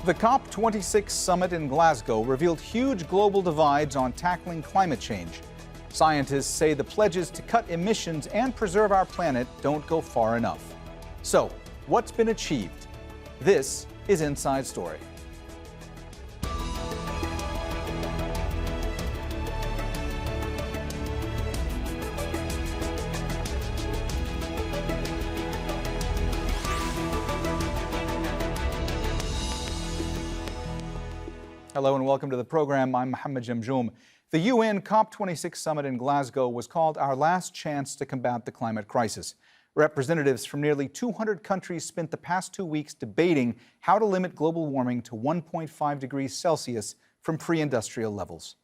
The COP26 summit in Glasgow revealed huge global divides on tackling climate change. Scientists say the pledges to cut emissions and preserve our planet don't go far enough. So, what's been achieved? This is Inside Story. Hello and welcome to the program. I'm Mohammed Jamjoom. The UN COP26 summit in Glasgow was called our last chance to combat the climate crisis. Representatives from nearly 200 countries spent the past 2 weeks debating how to limit global warming to 1.5 degrees Celsius from pre-industrial levels.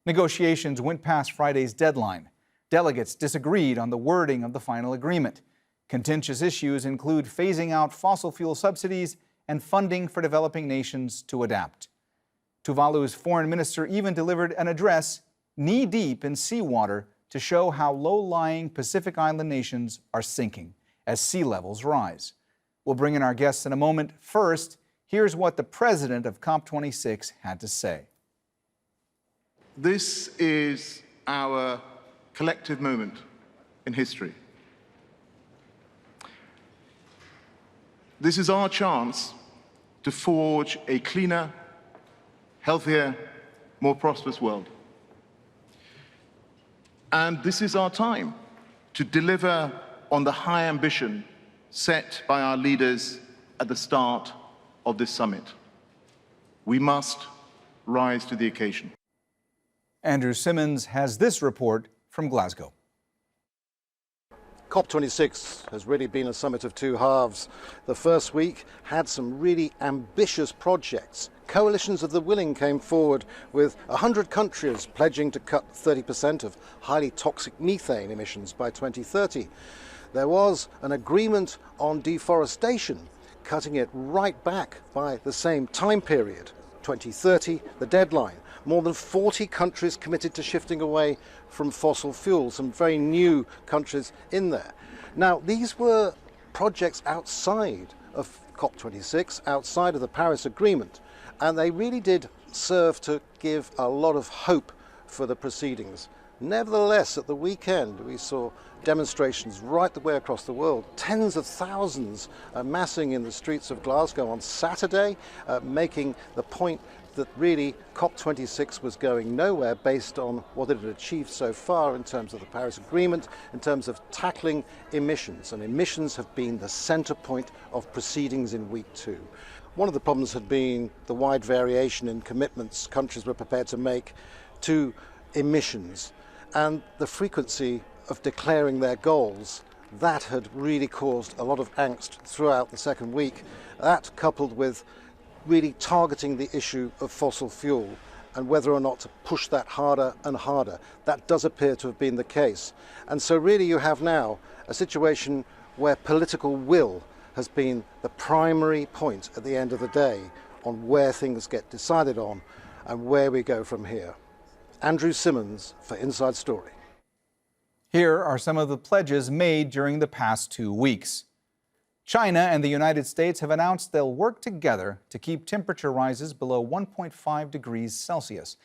Negotiations went past Friday's deadline. Delegates disagreed on the wording of the final agreement. Contentious issues include phasing out fossil fuel subsidies and funding for developing nations to adapt. Tuvalu's foreign minister even delivered an address knee-deep in seawater to show how low-lying Pacific Island nations are sinking as sea levels rise. We'll bring in our guests in a moment. First, here's what the president of COP26 had to say. This is our collective moment in history. This is our chance to forge a cleaner, healthier, more prosperous world. And this is our time to deliver on the high ambition set by our leaders at the start of this summit. We must rise to the occasion. Andrew Simmons has this report from Glasgow. COP26 has really been a summit of two halves. The first week had some really ambitious projects. Coalitions of the willing came forward with 100 countries pledging to cut 30% of highly toxic methane emissions by 2030. There was an agreement on deforestation, cutting it right back by the same time period, 2030, the deadline. More than 40 countries committed to shifting away from fossil fuels, some very new countries in there. Now, these were projects outside of COP26, outside of the Paris Agreement, and they really did serve to give a lot of hope for the proceedings. Nevertheless, at the weekend, we saw demonstrations right the way across the world. Tens of thousands amassing in the streets of Glasgow on Saturday, making the point that really COP26 was going nowhere based on what it had achieved so far in terms of the Paris Agreement, in terms of tackling emissions. And emissions have been the center point of proceedings in week two. One of the problems had been the wide variation in commitments countries were prepared to make to emissions and the frequency of declaring their goals. That had really caused a lot of angst throughout the second week. That, coupled with really targeting the issue of fossil fuel and whether or not to push that harder and harder. That does appear to have been the case. And so really you have now a situation where political will has been the primary point at the end of the day on where things get decided on and where we go from here. Andrew Simmons for Inside Story. Here are some of the pledges made during the past 2 weeks. China and the United States have announced they'll work together to keep temperature rises below 1.5 degrees Celsius.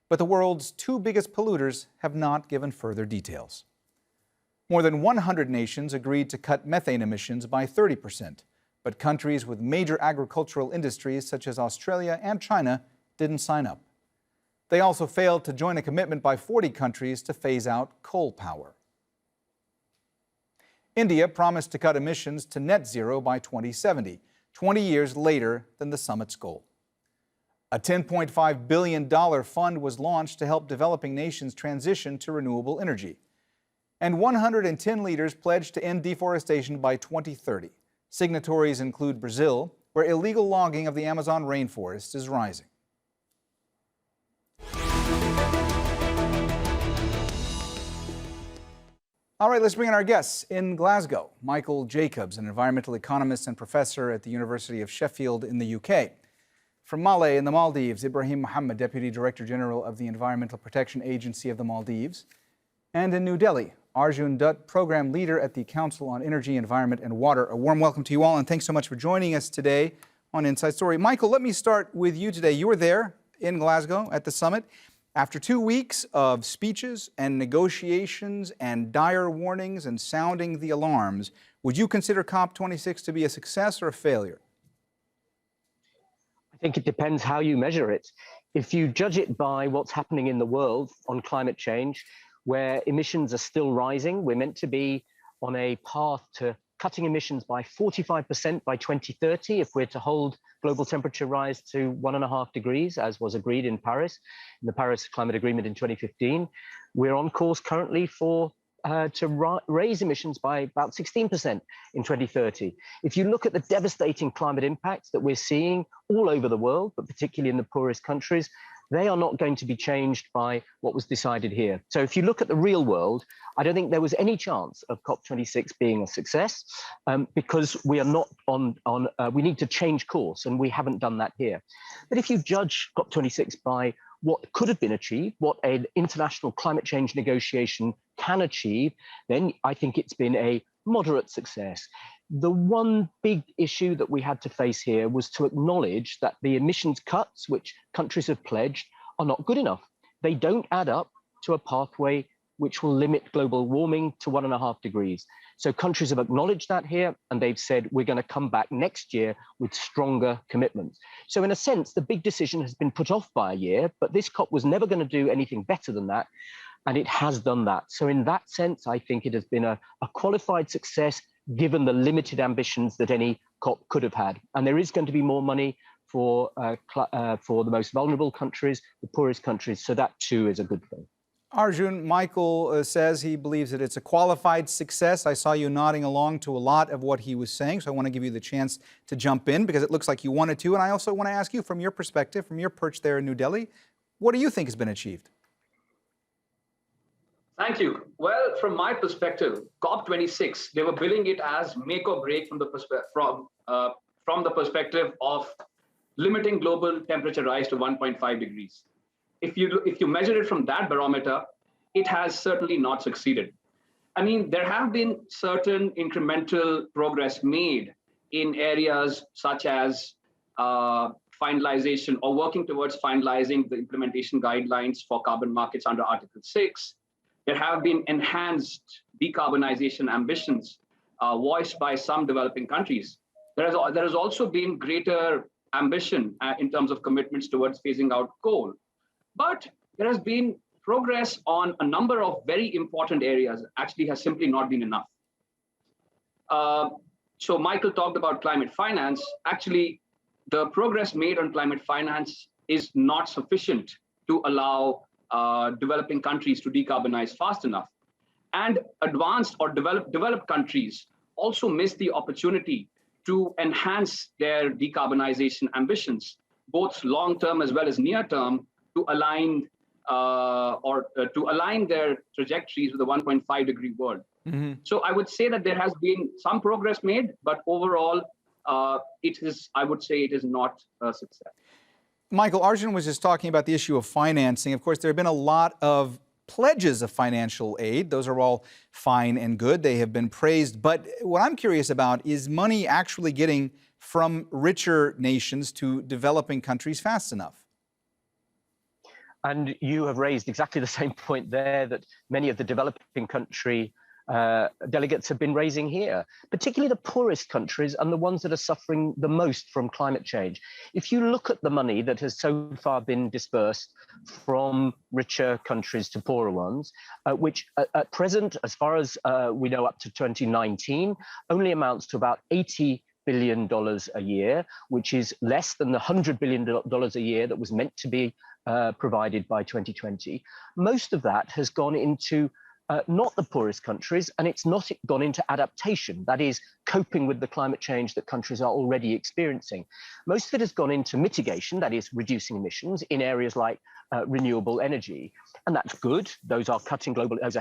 But the world's two biggest polluters have not given further details. More than 100 nations agreed to cut methane emissions by 30%, but countries with major agricultural industries such as Australia and China didn't sign up. They also failed to join a commitment by 40 countries to phase out coal power. India promised to cut emissions to net zero by 2070, 20 years later than the summit's goal. A $10.5 billion fund was launched to help developing nations transition to renewable energy. And 110 leaders pledged to end deforestation by 2030. Signatories include Brazil, where illegal logging of the Amazon rainforest is rising. All right, let's bring in our guests in Glasgow. Michael Jacobs, an environmental economist and professor at the University of Sheffield in the UK. From Male in the Maldives, Ibrahim Mohammed, Deputy Director General of the Environmental Protection Agency of the Maldives. And in New Delhi, Arjun Dutt, Program Leader at the Council on Energy, Environment and Water. A warm welcome to you all, and thanks so much for joining us today. on Inside Story. Michael, let me start with you today. You were there in Glasgow at the summit. After 2 weeks of speeches and negotiations and dire warnings and sounding the alarms, would you consider COP26 to be a success or a failure? I think it depends how you measure it. If you judge it by what's happening in the world on climate change, where emissions are still rising, we're meant to be on a path to cutting emissions by 45% by 2030 if we're to hold global temperature rise to 1.5 degrees, as was agreed in Paris, in the Paris Climate Agreement in 2015. We're on course currently to raise emissions by about 16% in 2030. If you look at the devastating climate impacts that we're seeing all over the world, but particularly in the poorest countries, they are not going to be changed by what was decided here. So if you look at the real world, I don't think there was any chance of COP26 being a success because we are not we need to change course, and we haven't done that here. But if you judge COP26 by what could have been achieved, what an international climate change negotiation can achieve, then I think it's been a moderate success. The one big issue that we had to face here was to acknowledge that the emissions cuts which countries have pledged are not good enough. They don't add up to a pathway which will limit global warming to 1.5 degrees. So countries have acknowledged that here, and they've said, we're going to come back next year with stronger commitments. So in a sense, the big decision has been put off by a year, but this COP was never going to do anything better than that, and it has done that. So in that sense, I think it has been a qualified success, given the limited ambitions that any COP could have had. And there is going to be more money for the most vulnerable countries, the poorest countries, so that too is a good thing. Arjun, Michael says he believes that it's a qualified success. I saw you nodding along to a lot of what he was saying, so I want to give you the chance to jump in because it looks like you wanted to. And I also want to ask you, from your perspective, from your perch there in New Delhi, what do you think has been achieved? Thank you. Well, from my perspective, COP26, they were billing it as make or break from the perspective of limiting global temperature rise to 1.5 degrees. If you measure it from that barometer, it has certainly not succeeded. I mean, there have been certain incremental progress made in areas such as finalization or working towards finalizing the implementation guidelines for carbon markets under Article 6. There have been enhanced decarbonization ambitions voiced by some developing countries. There has also been greater ambition in terms of commitments towards phasing out coal. But there has been progress on a number of very important areas, actually has simply not been enough. So Michael talked about climate finance. Actually, the progress made on climate finance is not sufficient to allow developing countries to decarbonize fast enough. And advanced or developed countries also miss the opportunity to enhance their decarbonization ambitions, both long-term as well as near-term, to align their trajectories with the 1.5 degree world. Mm-hmm. So I would say that there has been some progress made, but overall, I would say it is not a success. Michael, Arjun was just talking about the issue of financing. Of course, there have been a lot of pledges of financial aid. Those are all fine and good. They have been praised. But what I'm curious about is money actually getting from richer nations to developing countries fast enough. And you have raised exactly the same point there that many of the developing country delegates have been raising here, particularly the poorest countries and the ones that are suffering the most from climate change. If you look at the money that has so far been dispersed from richer countries to poorer ones, which at present, as far as we know up to 2019, only amounts to about $80 billion a year, which is less than the $100 billion a year that was meant to be provided by 2020. Most of that has gone into not the poorest countries, and it's not gone into adaptation, that is, coping with the climate change that countries are already experiencing. Most of it has gone into mitigation, that is, reducing emissions in areas like renewable energy. And that's good. Those are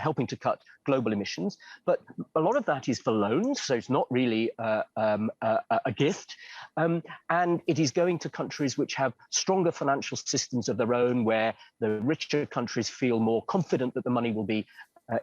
helping to cut global emissions. But a lot of that is for loans, so it's not really a gift. And it is going to countries which have stronger financial systems of their own, where the richer countries feel more confident that the money will be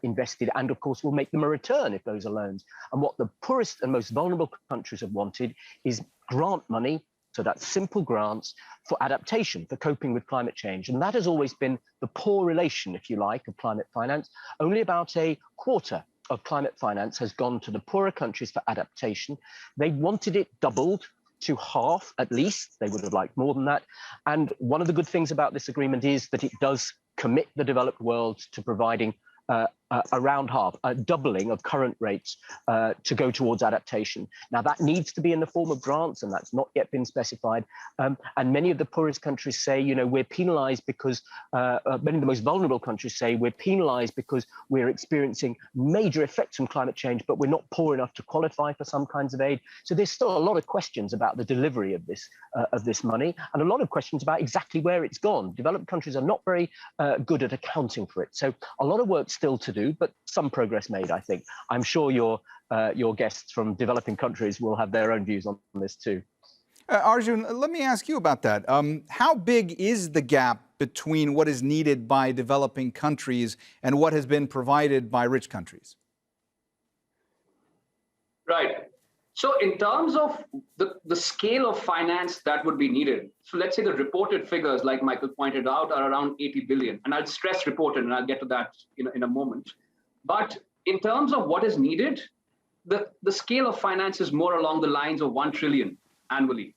invested, and of course will make them a return if those are loans. And what the poorest and most vulnerable countries have wanted is grant money So that's simple grants for adaptation, for coping with climate change. And that has always been the poor relation, if you like, of climate finance. Only about a quarter of climate finance has gone to the poorer countries for adaptation. They wanted it doubled to half, at least. They would have liked more than that. And one of the good things about this agreement is that it does commit the developed world to providing around half, a doubling of current rates to go towards adaptation. Now, that needs to be in the form of grants, and that's not yet been specified. And many of the poorest countries say, you know, we're penalized because, many of the most vulnerable countries say we're penalized because we're experiencing major effects from climate change, but we're not poor enough to qualify for some kinds of aid. So there's still a lot of questions about the delivery of this money, and a lot of questions about exactly where it's gone. Developed countries are not very good at accounting for it. So a lot of work still to do, but some progress made, I think. I'm sure your guests from developing countries will have their own views on this too. Arjun, let me ask you about that. How big is the gap between what is needed by developing countries and what has been provided by rich countries? Right. So in terms of the scale of finance that would be needed, so let's say the reported figures, like Michael pointed out, are around 80 billion. And I'll stress reported, and I'll get to that in a moment. But in terms of what is needed, the scale of finance is more along the lines of 1 trillion annually,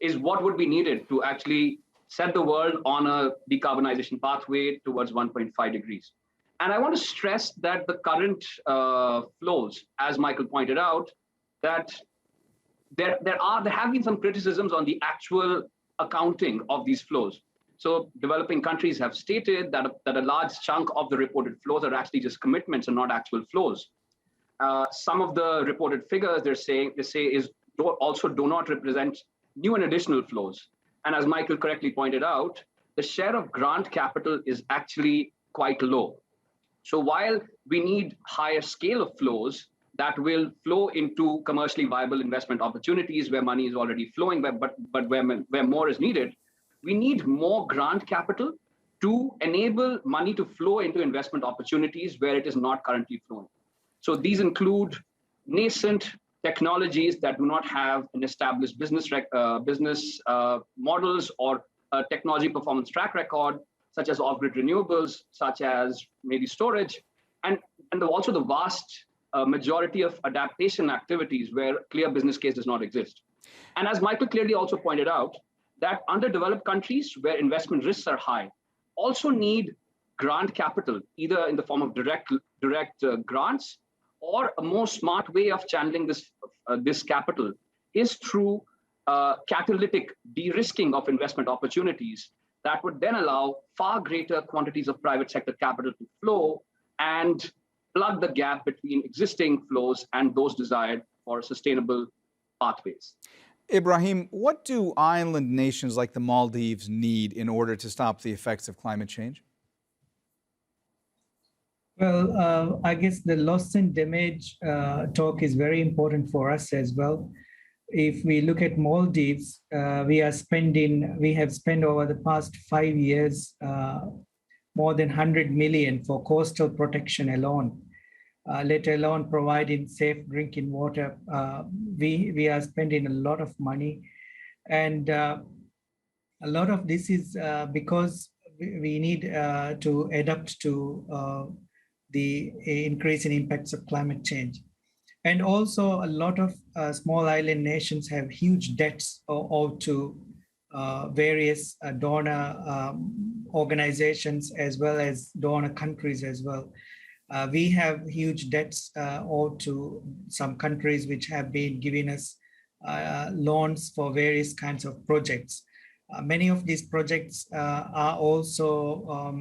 is what would be needed to actually set the world on a decarbonization pathway towards 1.5 degrees. And I want to stress that the current flows, as Michael pointed out, that there have been some criticisms on the actual accounting of these flows. So developing countries have stated that a large chunk of the reported flows are actually just commitments and not actual flows. Some of the reported figures they say also do not represent new and additional flows. And as Michael correctly pointed out, the share of grant capital is actually quite low. So while we need higher scale of flows that will flow into commercially viable investment opportunities where money is already flowing, but where more is needed, we need more grant capital to enable money to flow into investment opportunities where it is not currently flowing. So these include nascent technologies that do not have an established business models or a technology performance track record, such as off-grid renewables, such as maybe storage, and also the vast majority of adaptation activities where clear business case does not exist. And as Michael clearly also pointed out, that underdeveloped countries where investment risks are high also need grant capital, either in the form of direct grants, or a more smart way of channeling this capital is through catalytic de-risking of investment opportunities that would then allow far greater quantities of private sector capital to flow and plug the gap between existing flows and those desired for sustainable pathways. Ibrahim, what do island nations like the Maldives need in order to stop the effects of climate change? Well, I guess the loss and damage talk is very important for us as well. If we look at Maldives, we have spent over the past 5 years more than 100 million for coastal protection alone, let alone providing safe drinking water. We are spending a lot of money, and a lot of this is because we need to adapt to the increasing impacts of climate change. And also a lot of small island nations have huge debts owed to various donor organizations as well as donor countries as well. We have huge debts owed to some countries which have been giving us loans for various kinds of projects. Many of these projects are also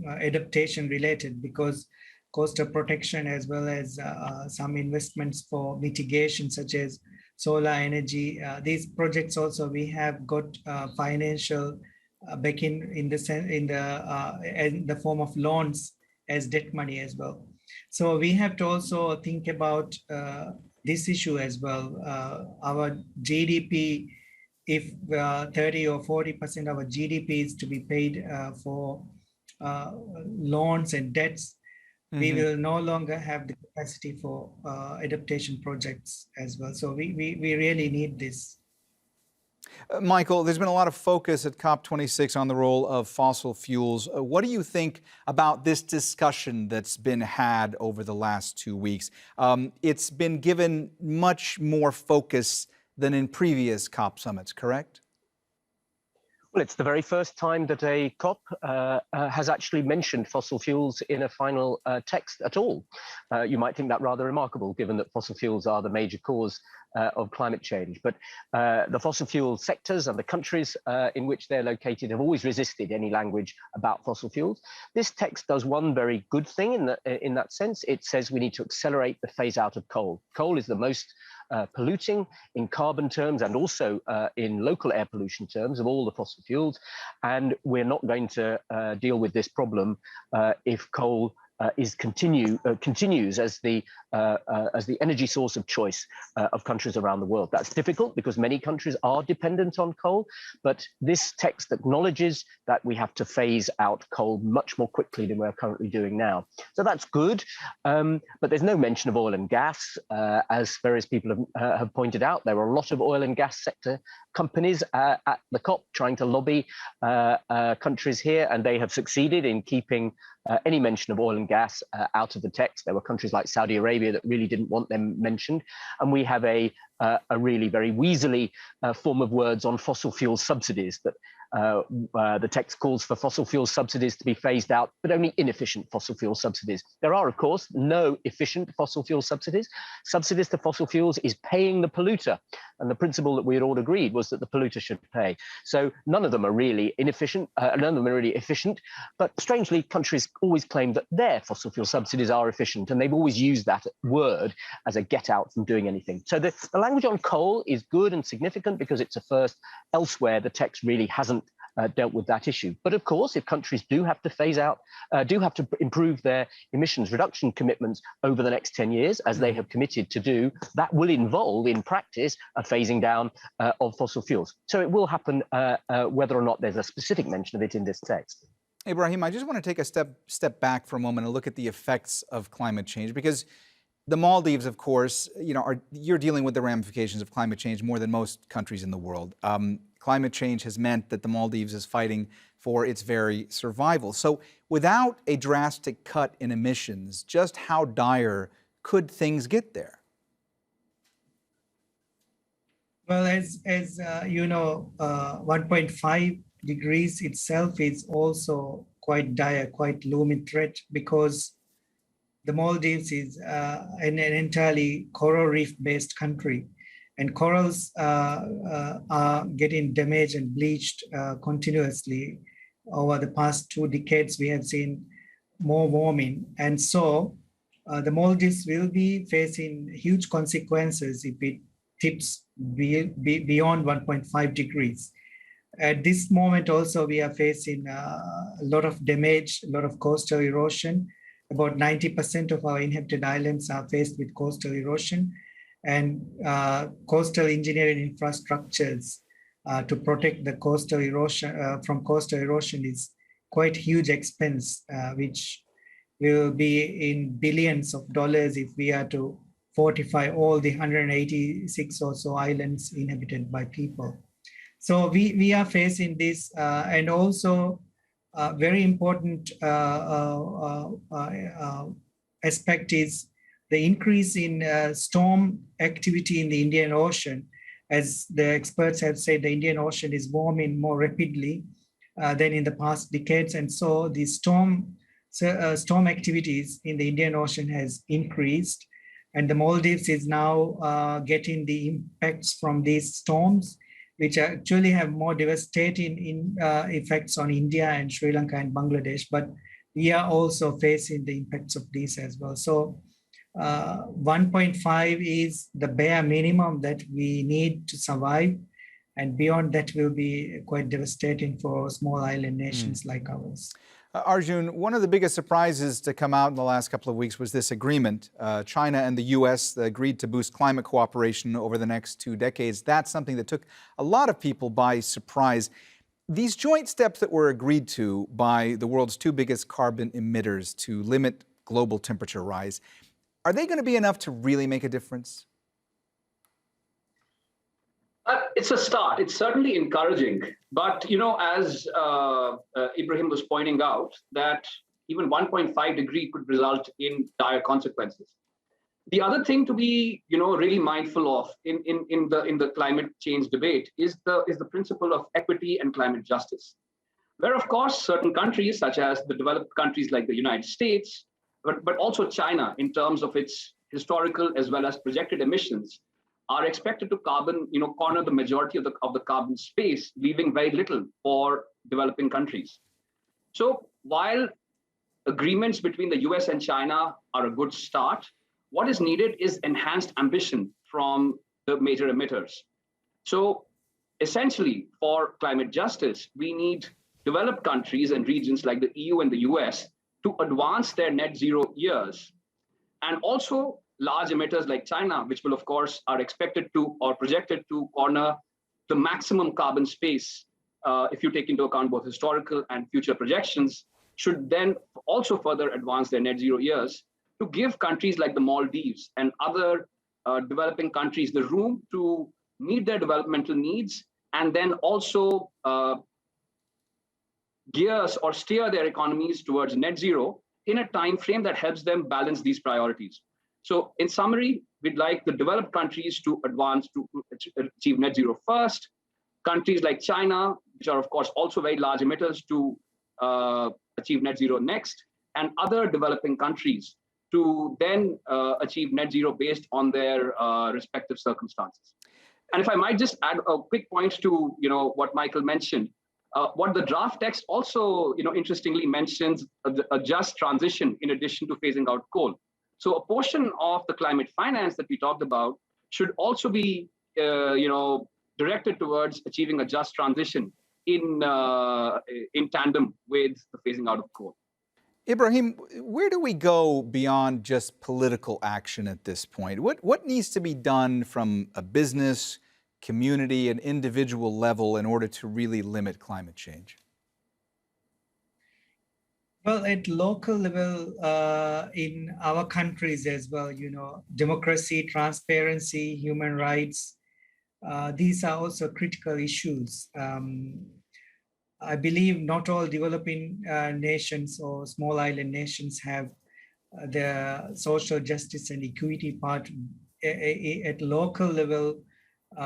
adaptation related, because coastal protection as well as some investments for mitigation such as solar energy. These projects also we have got financial backing in the form of loans as debt money as well. So we have to also think about this issue as well. Our GDP, if 30 or 40% of our GDP is to be paid for loans and debts, we will no longer have the capacity for adaptation projects as well. So we really need this. Michael, there's been a lot of focus at COP26 on the role of fossil fuels. What do you think about this discussion that's been had over the last 2 weeks? It's been given much more focus than in previous COP summits, correct? Well, it's the very first time that a COP has actually mentioned fossil fuels in a final text at all. You might think that rather remarkable, given that fossil fuels are the major cause of climate change. But the fossil fuel sectors and the countries in which they're located have always resisted any language about fossil fuels. This text does one very good thing in that sense. It says we need to accelerate the phase out of coal. Coal is the most polluting in carbon terms and also in local air pollution terms of all the fossil fuels. And we're not going to deal with this problem if coal continues as the energy source of choice of countries around the world. That's difficult because many countries are dependent on coal, but this text acknowledges that we have to phase out coal much more quickly than we're currently doing now. So that's good, but there's no mention of oil and gas. As various people have pointed out, there are a lot of oil and gas sector companies at the COP trying to lobby countries here, and they have succeeded in keeping any mention of oil and gas out of the text. There were countries like Saudi Arabia that really didn't want them mentioned. And we have a really very weaselly form of words on fossil fuel subsidies that the text calls for fossil fuel subsidies to be phased out, but only inefficient fossil fuel subsidies. There are, of course, no efficient fossil fuel subsidies. Subsidies to fossil fuels is paying the polluter. And the principle that we had all agreed was that the polluter should pay. So none of them are really inefficient, none of them are really efficient. But strangely, countries always claim that their fossil fuel subsidies are efficient, and they've always used that word as a get out from doing anything. So the language on coal is good and significant because it's a first. Elsewhere, the text really hasn't dealt with that issue. But of course, if countries do have to phase out, do have to improve their emissions reduction commitments over the next 10 years, as they have committed to do, that will involve, in practice, a phasing down of fossil fuels. So it will happen whether or not there's a specific mention of it in this text. Ibrahim, I just want to take a step back for a moment and look at the effects of climate change, because the Maldives, of course, you're dealing with the ramifications of climate change more than most countries in the world. Climate change has meant that the Maldives is fighting for its very survival. So without a drastic cut in emissions, just how dire could things get there? Well, as you know, 1.5 degrees itself is also quite dire, quite looming threat, because the Maldives is an entirely coral reef-based country, and corals are getting damaged and bleached continuously. Over the past 2 decades, we have seen more warming, and so the Maldives will be facing huge consequences if it tips beyond 1.5 degrees. At this moment also, we are facing a lot of damage, a lot of coastal erosion. About 90% of our inhabited islands are faced with coastal erosion, and coastal engineering infrastructures to protect the coastal erosion from coastal erosion is quite huge expense, which will be in billions of dollars if we are to fortify all the 186 or so islands inhabited by people. So we are facing this, and also very important aspect is the increase in storm activity in the Indian Ocean. As the experts have said, the Indian Ocean is warming more rapidly than in the past decades, and so the storm activities in the Indian Ocean has increased, and the Maldives is now getting the impacts from these storms, which actually have more devastating effects on India and Sri Lanka and Bangladesh, but we are also facing the impacts of these as well. So 1.5 is the bare minimum that we need to survive, and beyond that will be quite devastating for small island nations like ours. Arjun, one of the biggest surprises to come out in the last couple of weeks was this agreement. China and the U.S. agreed to boost climate cooperation over the next 2 decades. That's something that took a lot of people by surprise. These joint steps that were agreed to by the world's 2 biggest carbon emitters to limit global temperature rise, are they going to be enough to really make a difference? It's a start. It's certainly encouraging. But, as Ibrahim was pointing out, that even 1.5 degree could result in dire consequences. The other thing to be, really mindful of in the climate change debate is the principle of equity and climate justice, where, of course, certain countries, such as the developed countries like the United States, but also China, in terms of its historical as well as projected emissions, are expected to corner the majority of the carbon space, leaving very little for developing countries. So while agreements between the US and China are a good start, what is needed is enhanced ambition from the major emitters. So essentially, for climate justice, we need developed countries and regions like the EU and the US to advance their net zero years. And also large emitters like China, which will, of course, are expected to or projected to corner the maximum carbon space, if you take into account both historical and future projections, should then also further advance their net zero years to give countries like the Maldives and other developing countries the room to meet their developmental needs, and then also gears or steer their economies towards net zero in a time frame that helps them balance these priorities. So in summary, we'd like the developed countries to advance to achieve net zero first, countries like China, which are of course also very large emitters, to achieve net zero next, and other developing countries to then achieve net zero based on their respective circumstances. And if I might just add a quick point to what Michael mentioned, what the draft text also interestingly mentions a just transition in addition to phasing out coal. So a portion of the climate finance that we talked about should also be directed towards achieving a just transition in tandem with the phasing out of coal. Ibrahim, where do we go beyond just political action at this point? What needs to be done from a business, community, and individual level in order to really limit climate change? Well, at local level, in our countries as well, democracy, transparency, human rights, these are also critical issues. I believe not all developing nations or small island nations have the social justice and equity part at local level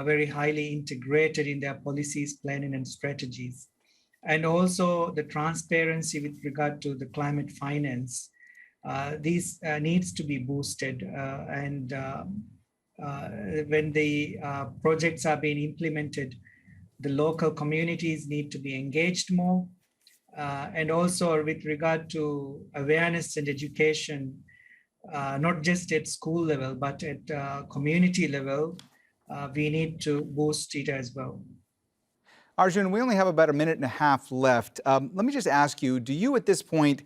very highly integrated in their policies, planning, and strategies. And also the transparency with regard to the climate finance. These needs to be boosted. And when the projects are being implemented, the local communities need to be engaged more. And also with regard to awareness and education, not just at school level, but at community level, we need to boost it as well. Arjun, we only have about a minute and a half left. Let me just ask you, do you at this point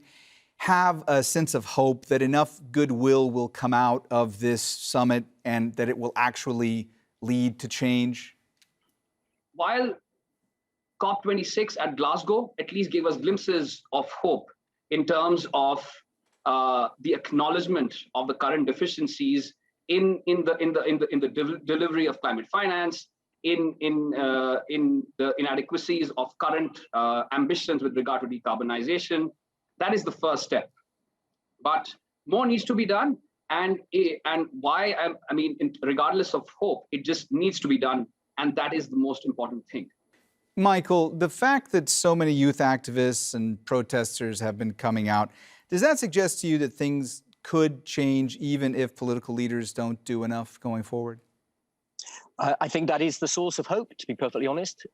have a sense of hope that enough goodwill will come out of this summit and that it will actually lead to change? While COP26 at Glasgow at least gave us glimpses of hope in terms of the acknowledgement of the current deficiencies in the delivery of climate finance, in the inadequacies of current ambitions with regard to decarbonization. That is the first step. But more needs to be done. And regardless of hope, it just needs to be done. And that is the most important thing. Michael, the fact that so many youth activists and protesters have been coming out, does that suggest to you that things could change even if political leaders don't do enough going forward? I think that is the source of hope, to be perfectly honest.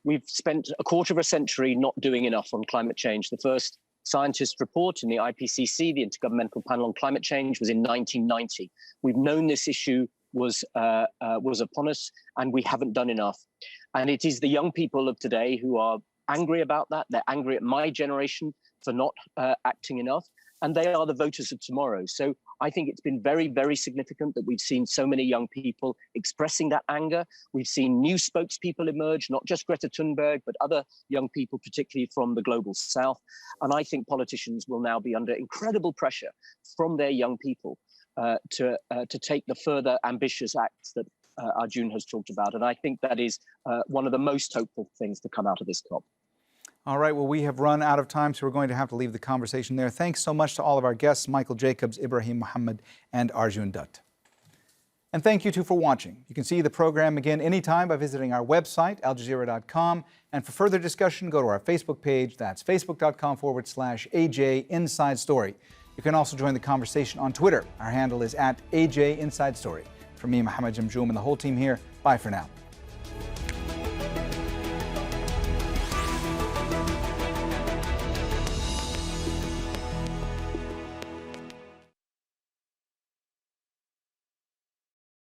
We've spent a quarter of a century not doing enough on climate change. The first scientist report in the IPCC, the Intergovernmental Panel on Climate Change, was in 1990. We've known this issue was upon us, and we haven't done enough. And it is the young people of today who are angry about that. They're angry at my generation for not acting enough, and they are the voters of tomorrow. So I think it's been very, very significant that we've seen so many young people expressing that anger. We've seen new spokespeople emerge, not just Greta Thunberg, but other young people, particularly from the global south. And I think politicians will now be under incredible pressure from their young people to take the further ambitious acts that Arjun has talked about. And I think that is one of the most hopeful things to come out of this COP. All right, well, we have run out of time, so we're going to have to leave the conversation there. Thanks so much to all of our guests, Michael Jacobs, Ibrahim, Mohammed, and Arjun Dutt. And thank you too for watching. You can see the program again anytime by visiting our website, aljazeera.com. And for further discussion, go to our Facebook page. That's facebook.com/AJ Inside Story. You can also join the conversation on Twitter. Our handle is @AJ Inside Story. From me, Mohammed Jamjoom, and the whole team here, bye for now.